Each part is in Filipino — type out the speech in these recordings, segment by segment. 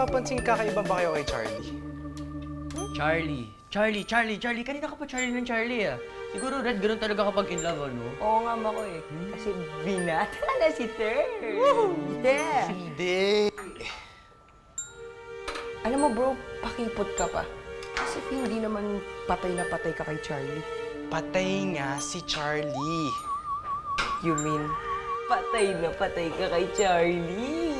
napapansin kakaiba ba kayo kay Charlie? Charlie, kanina ka pa Charlie ng Charlie ah. Siguro Red, ganun talaga kapag in love, ano? Oo nga, Mako eh. Kasi binata na si Ter. Yeah! Hindi. Alam mo bro, pakipot ka pa. Kasi hindi naman patay na patay ka kay Charlie. Patay nga si Charlie. You mean, patay na patay ka kay Charlie?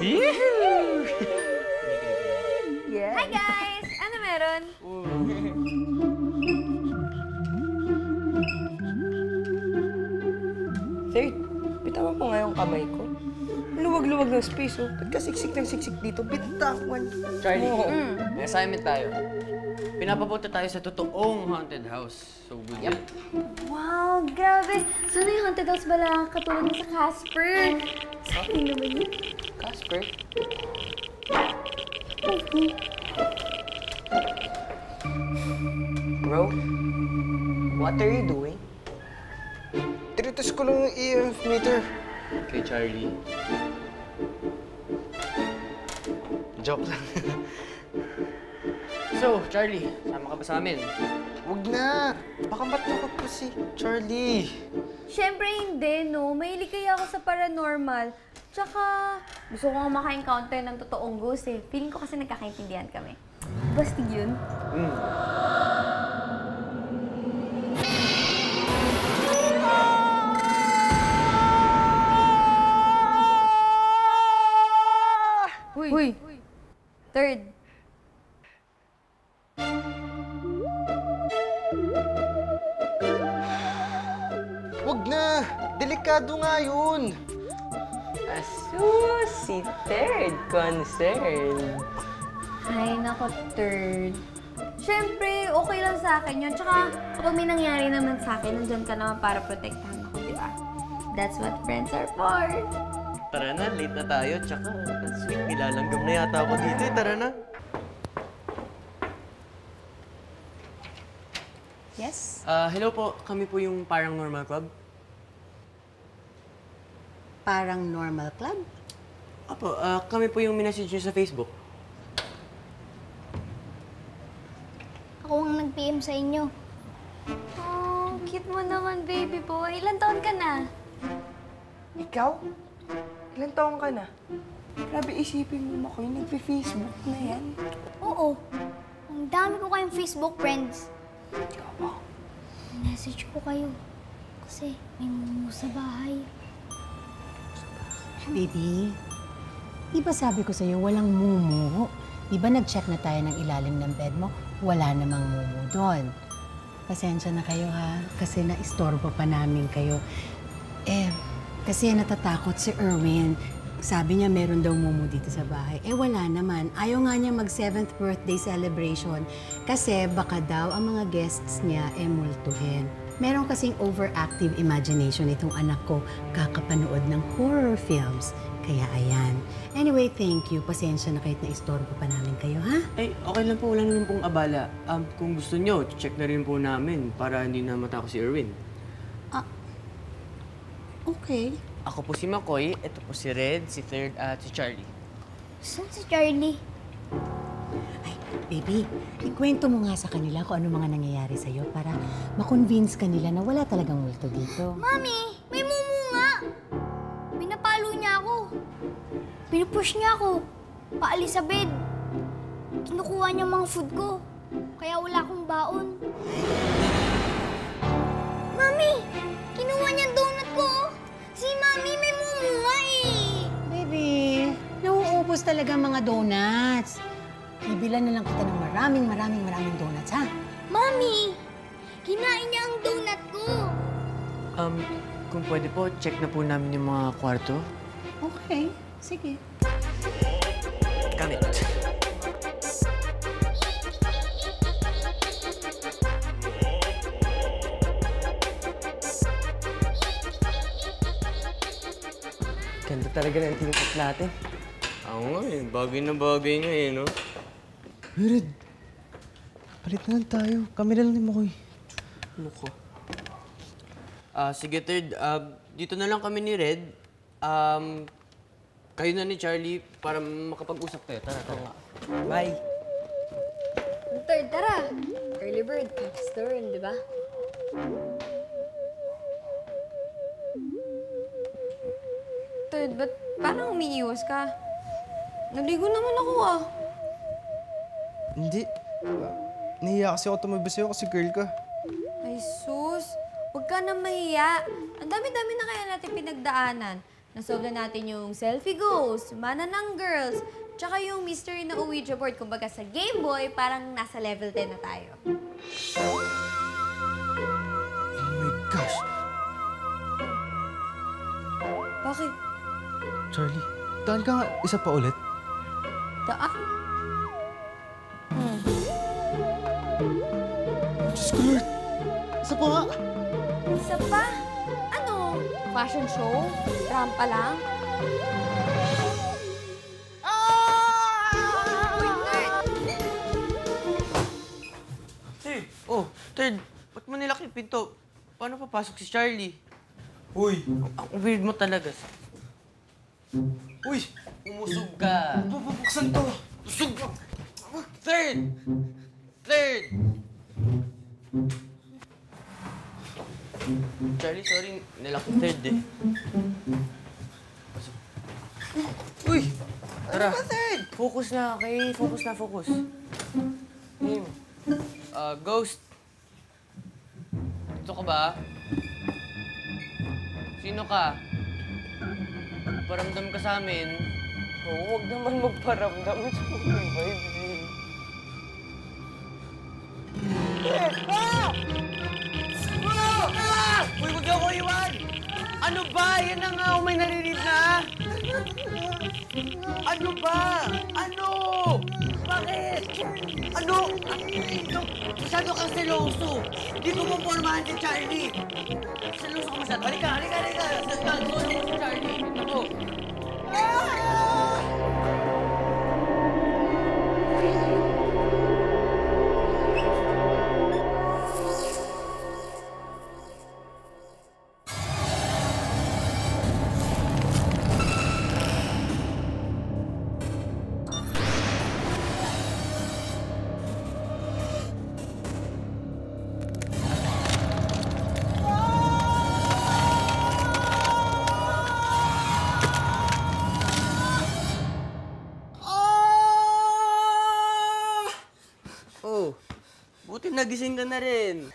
Yeah! Hi guys! Ano meron? Third, bitawan mo nga yung kamay ko. Luwag-luwag ng space, oh. Ba't ka siksik ng siksik dito? Bitawan. Charlie, Oo. may assignment tayo. Pinapapunta tayo sa totoong haunted house. So, good yan. Wow, grabe! Sana yung haunted house bala katulad mo sa Casper? Exciting naman yun. Casper? Bro, what are you doing? Tinitas ko lang yung EMF meter. Kay Charlie. Joke lang. So, Charlie, sama ka ba sa amin? Huwag na. Baka matakot po si Charlie. Siyempre hindi, no? Mahilig kaya ako sa paranormal. Tsaka, gusto ko nga maka-encounter ng totoong ghost eh. Feeling ko kasi nagkakaintindihan kami. Bastig yun. Uy! Third. Huwag na. Delikado nga yun. Asus, si Third concerned. Ay, nako, third. Siyempre, okay lang sa akin yun. Tsaka, kapag may nangyari naman sa akin, nandyan ka naman para protektahan ako, di ba? That's what friends are for. Tara na, late na tayo. Tsaka, sweet, nilalanggam na yata ako dito eh. Tara na. Yes? Hello po. Kami po yung Parang Normal Club. Parang normal club? Apo, kami po yung minessage nyo sa Facebook. Ako ang nag-PM sa inyo. Oh, cute mo naman, baby boy. Ilan taon ka na? Ikaw? Ilan taong ka na? Grabe, isipin mo ako yung nagpe-Facebook na yan. Oo. Ang dami ko kayong Facebook friends. Ikaw ba? Message ko kayo. Kasi may mumu sa bahay. Baby, di ba sabi ko sa'yo walang mumu? Di ba nag-check na tayo ng ilalim ng bed mo? Wala namang mumu doon. Pasensya na kayo ha, kasi na-istorbo pa namin kayo. Kasi natatakot si Erwin. Sabi niya meron daw mumu dito sa bahay. Wala naman. Ayaw nga niya mag-7th birthday celebration kasi baka daw ang mga guests niya multuhin. Meron kasing overactive imagination itong anak ko kakapanood ng horror films. Kaya ayan. Anyway, thank you. Pasensya na kahit na-istorbo pa namin kayo, ha? Ay, okay lang po. Wala naman pong abala. Kung gusto nyo, check na rin po namin para hindi na matako si Erwin. Okay. Ako po si McCoy, ito po si Red, si Third, at si Charlie. Saan si Charlie? Ay, baby, ikwento mo nga sa kanila kung ano mga nangyayari sa'yo para ma-convince kanila na wala talagang multo dito. Mami, may mumu nga! Pinapalo niya ako. Pinupush niya ako. Paalis sa bed. Kinukuha niya mga food ko. Kaya wala akong baon. Mami! Kinuha niya ang donut ko! Si Mami may mumu nga eh! Baby, nauubos talaga ang mga donuts. Bibilan na lang kita ng maraming donuts, ha? Mami! Kinain niya ang donut ko! Kung pwede po, check na po namin yung mga kwarto. Okay, sige. Gamit. Ganda talaga ng tingkot natin. Oo nga eh. Bagay na bagay nga eh, no? Red, palit na lang tayo. Kami na lang ni Makoy. Ano ko? Sige, Third. Dito na lang kami ni Red. Kayo na ni Charlie para makapag-usap kayo. Tara, tara. Bye. Third, tara. Early bird, catches the worm, di ba? Third, ba't parang umiiwas ka? Naligo naman ako ah. Hindi. Nahiya kasi ako tumabas sa'yo kasi girl ka. Ay sus, huwag ka na mahiya. Ang dami-dami na kaya natin pinagdaanan. Nasolve na natin yung selfie ghost, mana ng girls, tsaka yung mystery na Ouija board. Kumbaga sa Game Boy, parang nasa level 10 na tayo. Oh my gosh. Bakit? Charlie, daan ka nga isa pa ulit. Daan? Diyos ko Lord. Isa pa nga. Isa pa? Ano? Fashion show? Rampa lang? Third! Oh, Third! Ba't mo nilaki yung pinto? Paano papasok si Charlie? Uy! Ang weird mo talaga. Uy! Umusog ka! Bubuksan to! Usog ka! Third! Third! Charlie, sorry. Nilak ko Third eh. Pasok. Uy! Tara. Ano ba, Third? Focus na, okay? Focus na, focus. Name. Ghost. Dito ka ba? Sino ka? Paramdam ka sa amin. Oo, huwag naman magparamdam. It's okay, vibes eh. Uy, wag ako iwan! Ano ba? Yan na nga, may narinig na! Ano ba? Ano? Bakit? Ano? Masyado kang seloso. Di ko mapormahan si Charlie. Seloso ka masyado. Halika, halika, halika. Seloso mo si Charlie. Ito po. Oh, buti nagising ka na rin.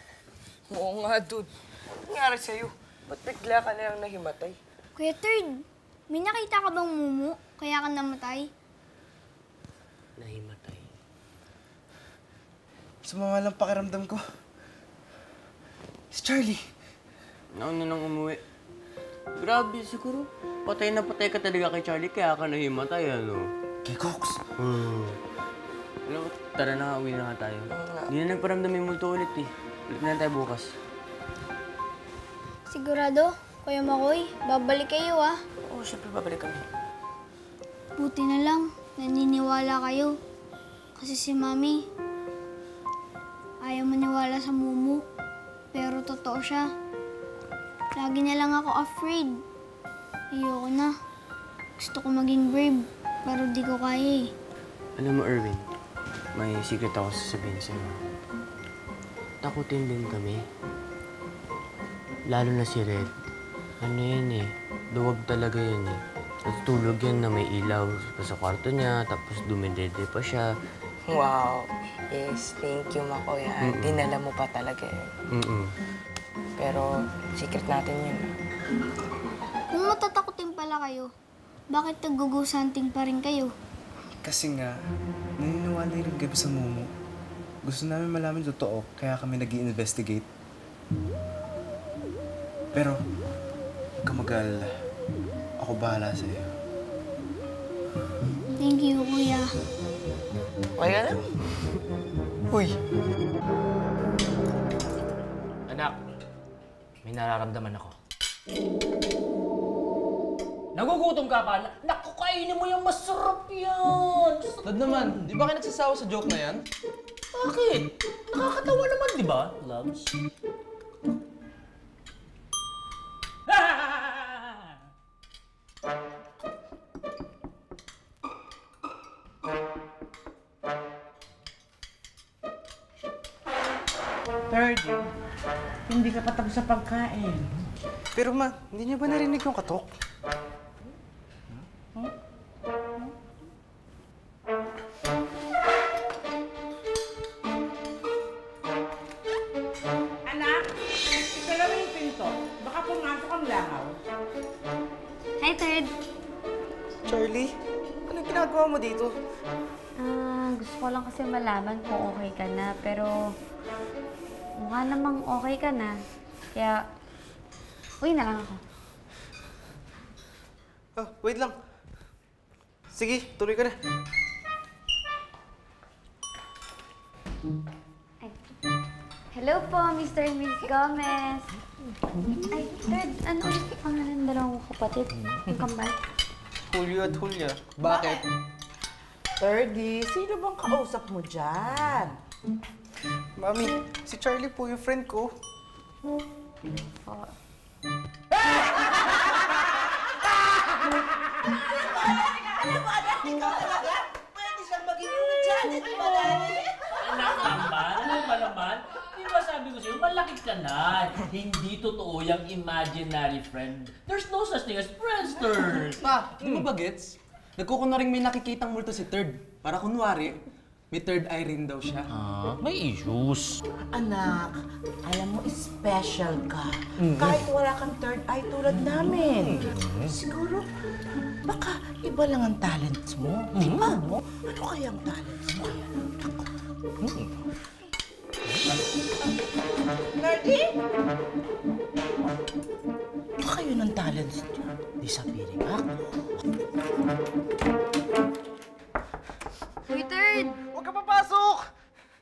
Oo nga, dude. Ano nangyari sa'yo? Ba't bigla ka na lang nahimatay? Kuya Third, may nakita ka bang mumu? Kaya ka namatay? Nahimatay. Sumama lang pakiramdam ko. Si Charlie. Nauna nang umuwi. Grabe, siguro. Patay na patay ka talaga kay Charlie, kaya ka nahimatay, ano? Kay Cox. Alam mo, tara na nga, uwi na nga tayo. Hindi na nagparamdam yung multo ulit eh. Ulit na lang tayo bukas. Sigurado, Kuya Makoy, babalik kayo ah. Oo, syempre babalik kami. Buti na lang, naniniwala kayo. Kasi si Mami, ayaw maniwala sa mumu. Pero totoo siya. Lagi na lang ako afraid. Ayoko na. Gusto ko maging brave, pero di ko kaya eh. Alam mo, Erwin, may secret ako sasabihin sa'yo. Takutin din kami. Lalo na si Red. Ano yan eh, duwag talaga yan eh. Natutulog yan na may ilaw pa sa kwarto niya, tapos dumidede pa siya. Wow. Yes, thank you, Makoy. Dinala mo pa talaga yun. Pero, secret natin yun. Kung matatakotin pala kayo, bakit nag-ghost hunting pa rin kayo? Kasi nga, naniniwala rin kami sa Momo. Gusto namin malaman yung totoo, kaya kami nag-i-investigate. Pero, huwag ka mag-alala. Ako bahala sa'yo. Thank you, Kuya. Okay ka na? Uy. Anak, may nararamdaman ako. Nagugutom ka pa? Naku, kainin mo yung masarap yan! Dad naman, di ba kayo nagsasawa sa joke na yan? Bakit? Nakakatawa naman, di ba, loves? hindi ka pa tapos sa pagkain. Pero ma, hindi niyo ba narinig yung katok? Anak, isara mo yung pinto. Baka pumasok ang langaw. Hi, Third. Charlie, anong ginagawa mo dito? Gusto ko lang kasi malaman kung okay ka na, pero mukha namang okay ka na. Kaya, uwi na lang ako. Oh, wait lang. Sige, tuloy ka na. Ay. Hello po, Mr. and Miss Gomez. Ay, Third, ano ulit yung pangalan ng dalawang kapatid? Yung kambal? Julio at Julia. Bakit? Thirdy, sino bang kausap mo dyan? Mami, si Charlie po yung friend ko. Anak naman, ano ba naman? Di ba sabi ko sa'yo, malaki ka na. Hindi totoo yung imaginary friend. There's no such thing as friendster. Pa, di mo ba gets? Nagkukunaring may nakikitang multo si Third. Para kunwari, may third eye rin daw siya. May issues. Anak, alam mo, special ka. Kahit wala kang third eye tulad namin. Siguro, baka iba lang ang talents mo. Di ba mo? Ano kaya ang talents mo? Nerdy? Baka yun ang talents niyo. Di sabihin ako. Uy, Third! Huwag ka papasok!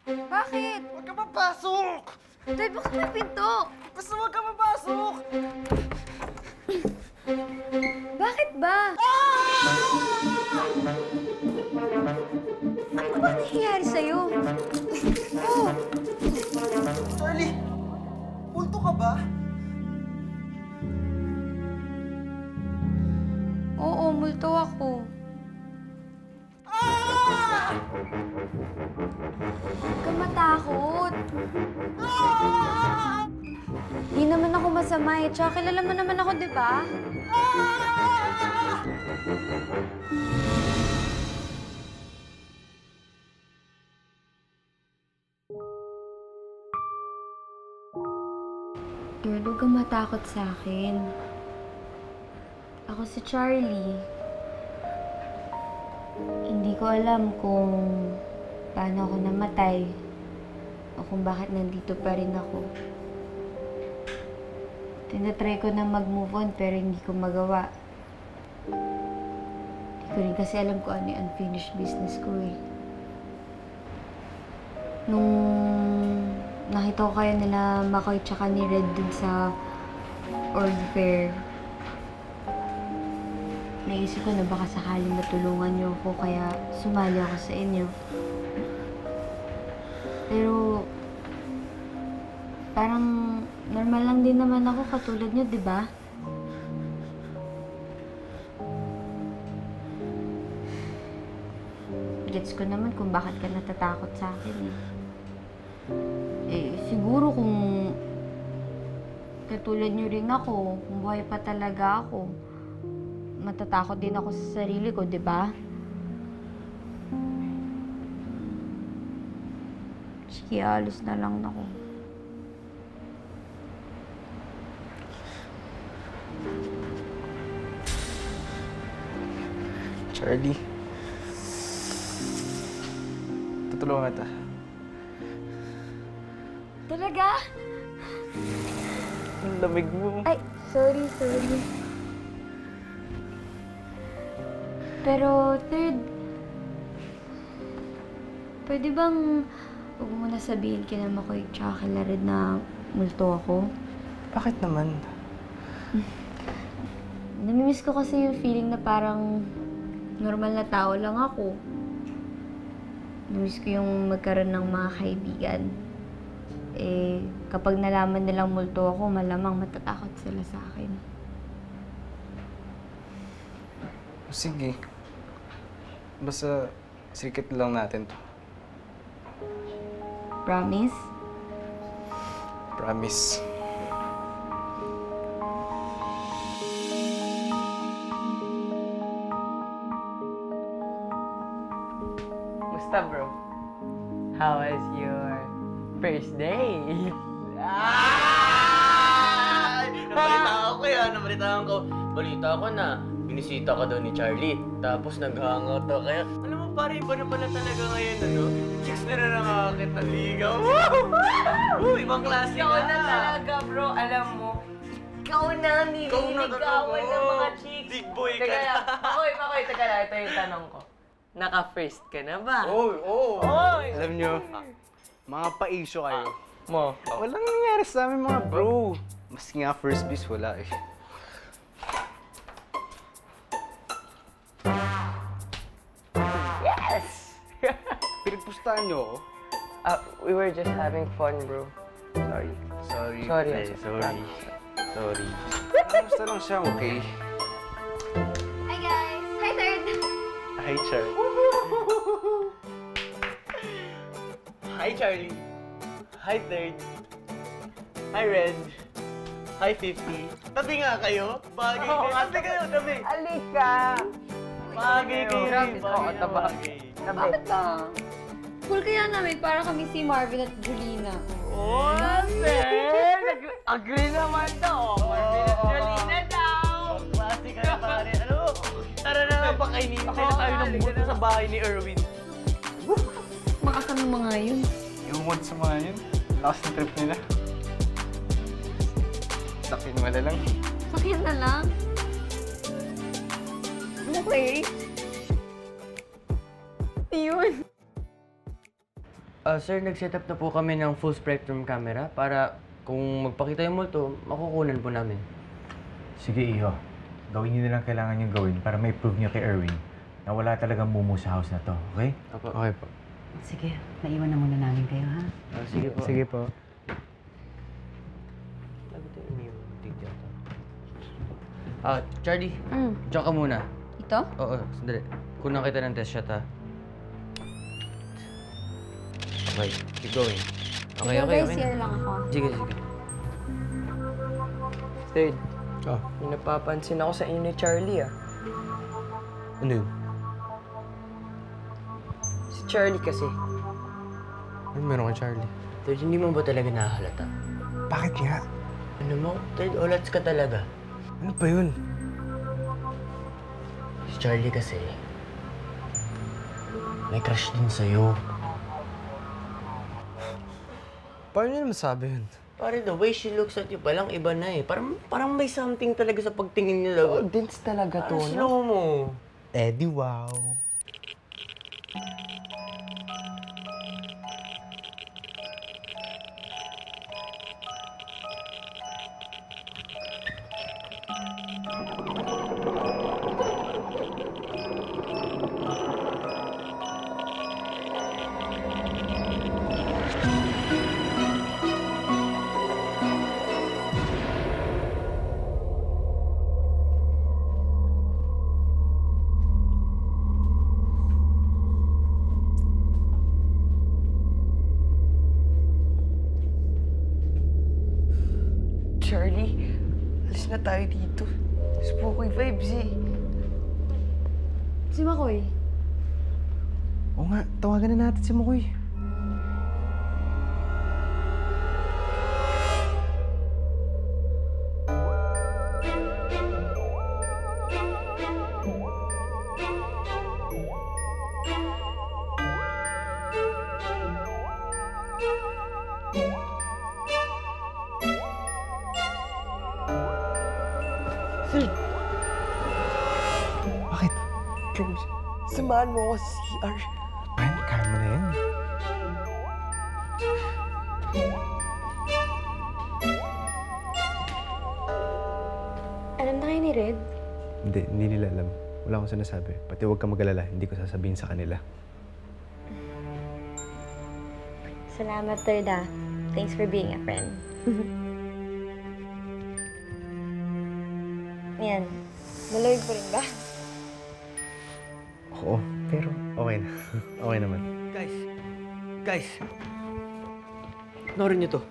Bakit? Huwag ka papasok! Third, buksan mo yung pinto! Basta huwag ka papasok! Bakit ba? Ano ba nangyayari sa'yo? Oh, Charlie, multo ka ba? oo, multo ako. Huwag ka matakot. Di naman ako masama eh. Tsaka kilala mo naman ako, di ba? Girl, huwag kang matakot sa akin. Ako si Charlie. Hindi ko alam kung paano ako namatay o kung bakit nandito pa rin ako. Tinatry ko na mag-move on pero hindi ko magawa. Hindi ko rin kasi alam kung ano yung unfinished business ko eh. Nung nakita ko kayo nila Makoy tsaka ni Red dun sa Org Fair, naisip ko na baka sakaling matulungan niyo ako kaya sumali ako sa inyo. Pero parang normal lang din naman ako katulad niyo, di ba? Gets ko naman kung bakit ka natatakot sa akin eh. Siguro kung katulad niyo rin ako, kung buhay pa talaga ako, matatakot din ako sa sarili ko, di ba? Sige, alis na lang ako. Charlie, tutulungan kita. Talaga? Ang lamig mo. Ay, sorry. Pero, Third, pwede bang huwag mo na sabihin kina Makoy tsaka kila Red na multo ako? Bakit naman? Namimiss ko kasi yung feeling na parang normal na tao lang ako. Namimiss ko yung magkaroon ng mga kaibigan. Kapag nalaman nilang multo ako, malamang matatakot sila sa akin. Sige. Basta, secret lang natin to. Promise? Promise. Kamusta, bro? How was your first day? Nabalitaan ko. Balita ko na, binisita ka daw ni Charlie. Tapos nag-hangout daw kaya. Alam mo pare, iba na pala talaga ngayon, ano? Chicks na nakakakita ligaw. Ibang klase Ikaw na talaga, bro. Alam mo, ikaw na ang nililigawan ng mga chicks. Big boy ka Teka na. lang, Makoy, teka lang. Ito yung tanong ko. Naka-first ka na ba? Oo. Oy! Alam nyo, mga pa-issue kayo. Mo. Walang nangyari sa amin mga bro. Mas nga first bis wala eh. Yes! Pinagpustahan nyo ako. We were just having fun, bro. Sorry. Sorry. Kamusta lang siya, okay? Hi guys! Hi, Third! Hi, Char. Hi, Charlie. Hi, Third. Hi, Red. Hi, 50. Tabi nga kayo. Bagay kayo. Tabi kayo, tabi. Alika! Bagay kayo. Grabe, oo, taba. Bakit ba? Cool kaya namin para kami si Marvin at Julina. Oh, agree naman daw. Marvin at Jolina daw. Klase ka na pare. Ano? Tara na nga, pakainin na tayo ng buto sa bahay ni Erwin. Makasama mga yun. Iwan sa mga yun. Lakas ng trip nila. Sakin wala lang. Sakyan na lang. Okay. Yun. Sir, nag-set up na po kami ng full spectrum camera para kung magpakita yung multo, makukunan po namin. Sige, Iho. Gawin niyo na lang kailangan niyong gawin para may prove niyo kay Erwin na wala talagang mumu sa house na to, okay? Opo. Okay po. Sige, naiwan na muna namin kayo, ha? Sige po. Sige po. Charlie, diyan ka muna. Ito? Oo, sandali. Kunan kita ng test shot, ha? Okay, keep going. Okay. Share lang ako. Sige. Third, Oh, may napapansin ako sa inyo ni Charlie, ah. ano yun? Si Charlie kasi. Ano meron kay Charlie? Third, hindi mo ba talaga nahahalata? bakit nga? Ano mo? Third, ulats ka talaga. Ano pa yun? Si Charlie kasi, may crush din sa'yo. Paano niyo naman sabi yun? Pare, the way she looks at you palang iba na eh. Parang may something talaga sa pagtingin nila. Oh, dense talaga to, no? Slow mo. Eddie, wow. Charlie, alis na tayo dito. Spooky vibes, eh. Si Makoy. Oo nga, tawagan na natin si Makoy. Bakit? Samahan mo ako sa CR. Ay, kaya mo na yan. Alam na kayo ni Red? Hindi nila alam. Wala akong sinasabi. Pati huwag kang mag-alala, hindi ko sasabihin sa kanila. Salamat, Third, ah. Thanks for being a friend. Yan. Malamig pa rin ba? Oo, pero okay na. Okay naman. Guys! Norin niyo to.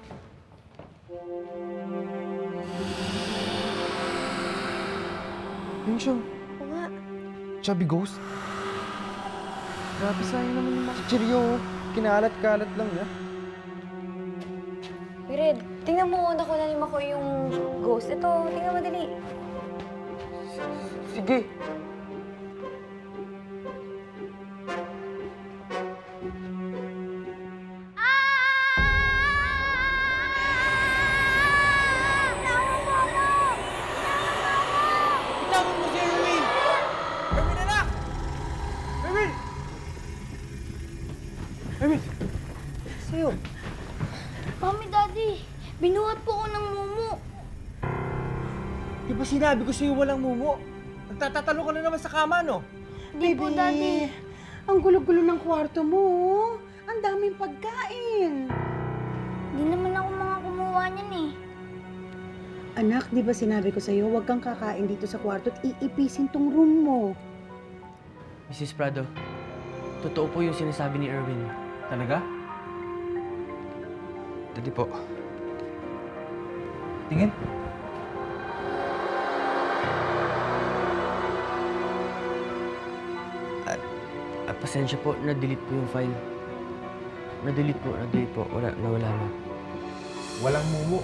Yun siya. Oo nga. Chubby Ghost. Grabe sayang naman yung mga chichiryo. Kinalat-kalat lang niya. Uy, Red, tingnan mo, nakunan ni Mako yung ghost. Ito, tingnan mo dali. Sige. Itawan mo si Erwin! Erwin, anak! Erwin! Erwin! Sa'yo. Mami, Daddy, binuhat po ako ng mumu. Di ba sinabi ko sa'yo walang mumu? Nagtatatalo ka na naman sa kama, no? Di po, Daddy. Ang gulo-gulo ng kwarto mo. Ang daming pagkain. Di naman ako mga kumuha niyan eh. Anak, di ba sinabi ko sa'yo, huwag kang kakain dito sa kwarto at iipisin tong room mo. Mrs. Prado, totoo po yung sinasabi ni Erwin. Talaga? Dali po. Tingin. Pasensya po, na-delete po yung file. Na-delete po. Nawala na. Walang mumu.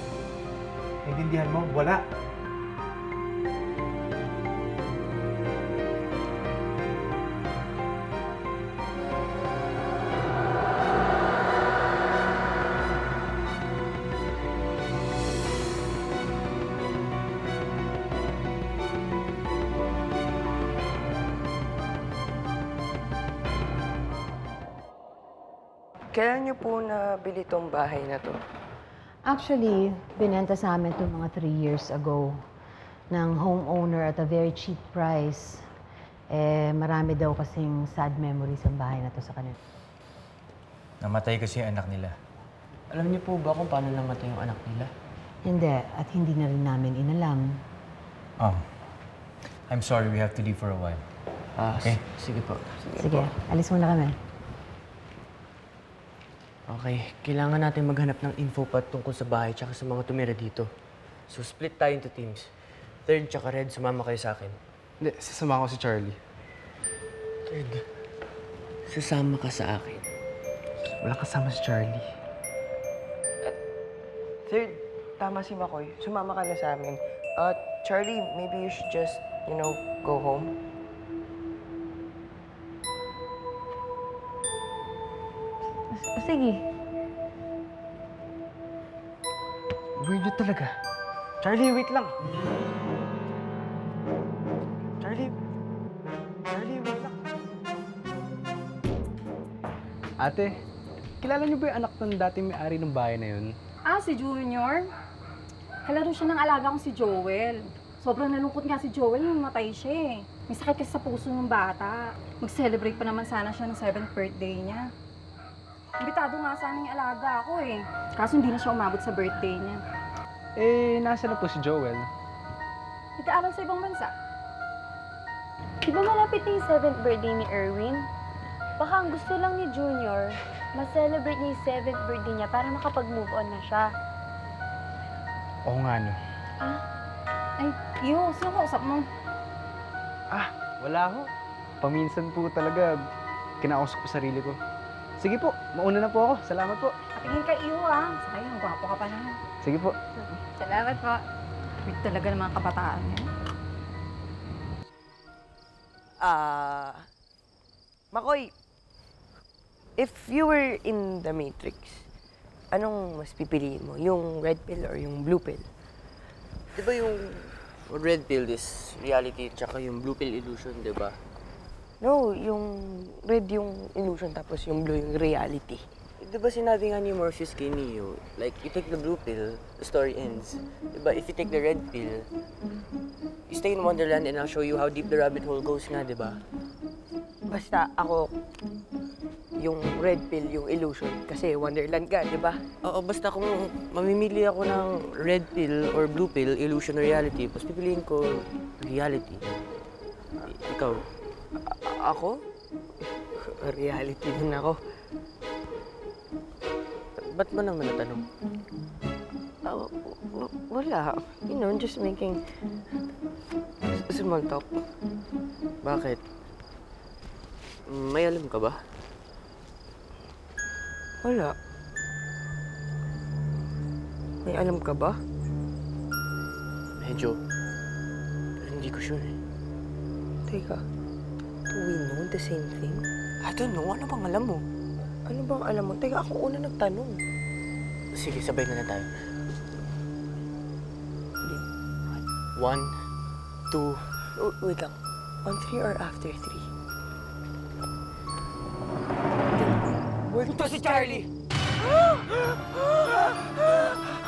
Naintindihan mo? Wala. Kailan niyo po nabili tong bahay na to? Actually, binenta sa amin ito mga 3 years ago ng homeowner at a very cheap price. Marami daw kasing sad memories ang bahay na to sa kanila. Namatay kasi yung anak nila. Alam niyo po ba kung paano namatay yung anak nila? Hindi, at hindi na rin namin inalam. Oh. I'm sorry, we have to leave for a while. Okay? Sige po. Sige, alis muna kami. Okay, kailangan natin maghanap ng info pa tungkol sa bahay tsaka sa mga tumira dito. So, split tayo into teams. Third tsaka Red, sumama kayo sa akin. Hindi, sasama ko si Charlie. Third, sasama ka sa akin. Wala kasama si Charlie. Third, tama si Makoy. Sumama ka na sa amin. Charlie, maybe you should just, go home. Sige. Weird yun talaga. Charlie, wait lang. Charlie, wait lang. Ate, kilala niyo ba yung anak ng dating may-ari ng bahay na yun? Si Junior. Kalaro siya ng alaga kong si Joel. Sobrang nalungkot nga si Joel nung matay siya eh. May sakit kasi sa puso ng bata. Mag-celebrate pa naman sana siya ng 7th birthday niya. Imbitado nga sana yung alaga ako eh. Kaso hindi na siya umabot sa birthday niya. Nasa na po si Joel? Nag-aaral sa ibang bansa. Di ba malapit na yung 7th birthday ni Erwin? Baka ang gusto lang ni Junior, ma-celebrate niya yung 7th birthday niya para makapag-move on na siya. Oo nga, no. Ay, iyo, sino kausap mo? Wala ho. Paminsan po talaga, kinakausap ko sarili ko. Sige po, mauna na po ako. Salamat po. Patingin ka iyo Sakay, ang gwapo ka pa naman. Sige po. Salamat po. Weird talaga ng mga kabataan niya. Makoy, if you were in the Matrix, anong mas pipiliin mo? Yung red pill or yung blue pill? Di ba yung red pill is reality tsaka yung blue pill illusion, di ba? No, yung red yung illusion tapos yung blue yung reality. Di ba sinabi nga ni Morpheus kay Neo, like, you take the blue pill, the story ends. Di ba, if you take the red pill, you stay in Wonderland and I'll show you how deep the rabbit hole goes nga, di ba? Basta ako, yung red pill, yung illusion. Kasi Wonderland ka, di ba? Oo, basta kung mamimili ako ng red pill or blue pill, illusion or reality, tapos pipiliin ko reality. Ikaw? Ako? Reality din ako. Ba't mo naman natanong? Wala. Just making small talk. Bakit? May alam ka ba? Wala. May alam ka ba? Medyo. Pero hindi ko sure eh. Teka, do we know the same thing? I don't know. Ano bang alam mo? Ano bang alam mo? Teka, ako una nagtanong. Sige, sabay na tayo. 1, 2... Oh, wait lang. On 3 or after 3? Ito si Charlie!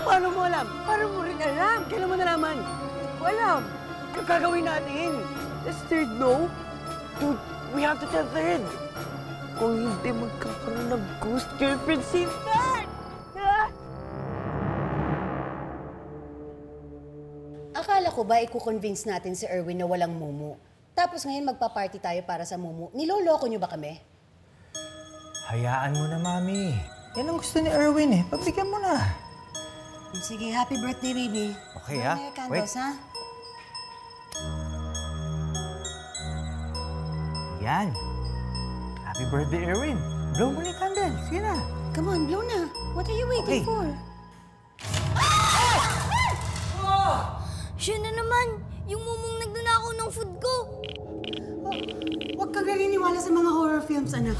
Paano mo alam? Paano mo rin alam? Kailan mo nalaman? Walam! Anong gagawin natin? This third, no? Dude, we have to tell third. Kung hindi, magkakaroon ng ghost girlfriend si third! Akala ko ba i-convince natin si Erwin na walang mumu? Tapos ngayon magpa-party tayo para sa mumu. Niloloko niyo ba kami? Hayaan mo na, Mami. Yan ang gusto ni Erwin eh. Pagbigyan mo na. Sige, happy birthday, baby. Okay, ha? May candles, ha? Yan. Happy birthday, Erwin. Blow mo na yung candle. Sige na. Come on, blow na. What are you waiting for? Siya na naman! Yung mumong nagnanakaw ng food ko! Huwag kang naniniwala sa mga horror films, anak.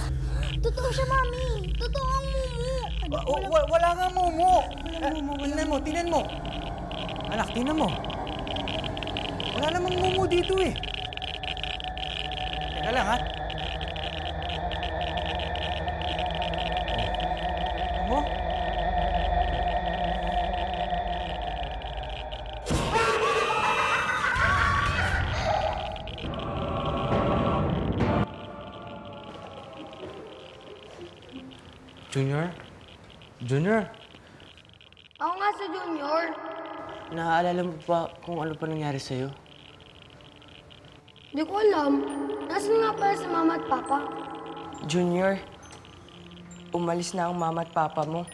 Totoo siya, Mami! Totoo ang mumu! Wala nga mumu. Tingnan mo. Anak, tingnan mo. Wala namang mumu dito eh. Teka lang, ha? Mo? Junior? Junior? Ako nga sa Junior. Naaalala mo ba kung ano pa nangyari sa'yo? Hindi ko alam. Nasaan nga pala si Mama at Papa? Junior, umalis na ang mama at papa mo.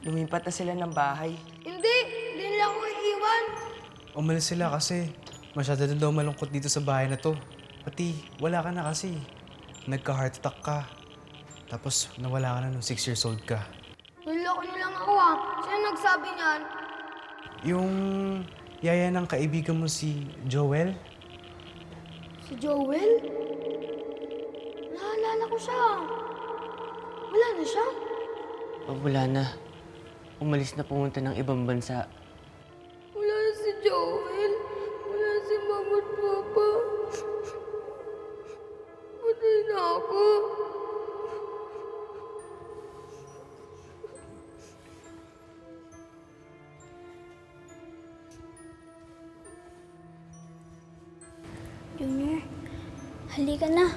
Lumipat na sila ng bahay. Hindi! Hindi nila ako iiwan! Umalis sila kasi masyado na daw malungkot dito sa bahay na to. Pati, wala ka na kasi. Nagka-heart attack ka. Tapos, nawala ka na nung 6 years old ka. Niloko niyo lang ako ah. Sino nagsabi niyan? Yung yaya ng kaibigan mo si Joel? Si Joel? Naalala ko siya. Wala na siya? Oh, wala na. Umalis na pumunta ng ibang bansa. Wala na si Joel. Wala na si Mama at Papa. Patay na ako. Junior, halika na.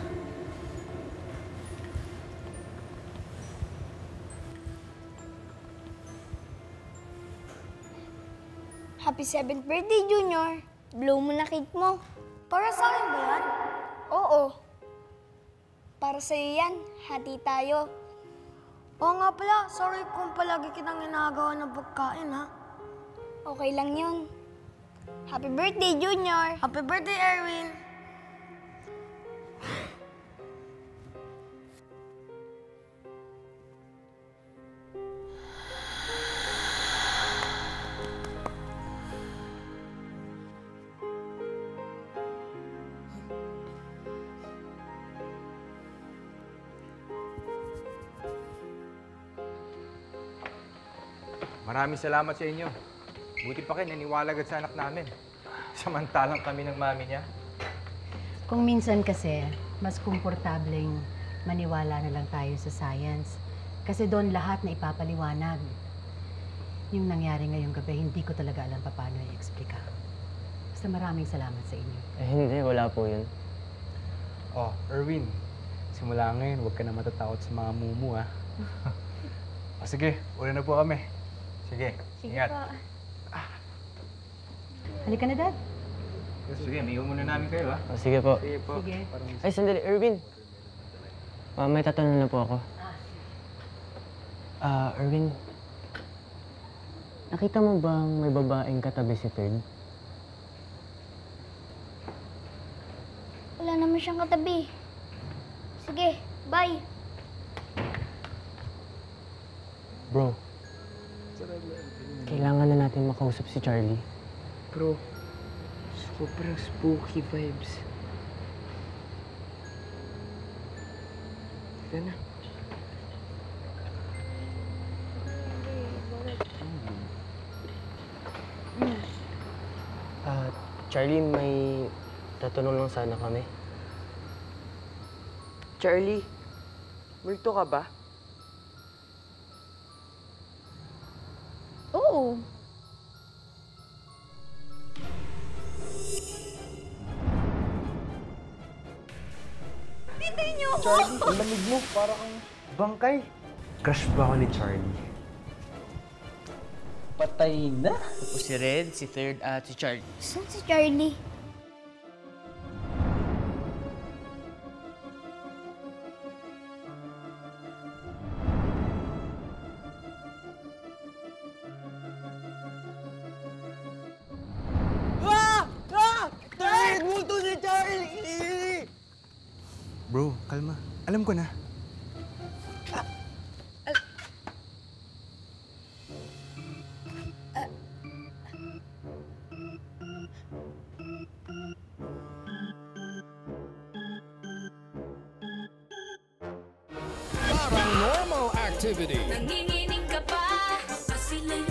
Happy 7th birthday, Junior. Blow mo na cake mo. Para sa akin ba yan? Oo. Para sa'yo yan. Hati tayo. Oo nga pala. Sorry kung palagi kitang ginagawa ng pagkain, ha? Okay lang yun. Happy birthday, Junior. Happy birthday, Erwin. Maraming salamat sa inyo. Buti pa kayo, naniwala agad sa anak namin. Samantalang kami ng mami niya. Kung minsan kasi, mas komportableng maniwala na lang tayo sa science. Kasi doon lahat na ipapaliwanag. Yung nangyari ngayong gabi, hindi ko talaga alam paano i-explica. Basta maraming salamat sa inyo. Eh, hindi. Wala po yun. Oh, Erwin. Simula ngayon, huwag ka na matatakot sa mga mumu, ha? O sige, una na po kami. Sige, ingat. Halika na, Dad. Sige, may muna namin kayo, ha? Oh, sige po. Sige po. Sige. Ay, sandali. Erwin. May tatanong na po ako. Erwin. Nakita mo bang may babaeng katabi si Third? Wala naman siyang katabi. Sige, bye. Bro, kailangan na natin makausap si Charlie. Bro, sobrang spooky vibes. Tara na. Charlie, may tatanong lang sana kami. Charlie, multo ka ba? Oo. Titay niyo ako! Charlie, ang lamig mo. Para kang bangkay. Crush ba ako ni Charlie? Patay na. Tapos si Red, si Third, at si Charlie. Saan si Charlie? Third! Multo si Charlie! Bro, kalma. Alam ko na. Paranormal activity. Nanginginig ka pa, pasila'y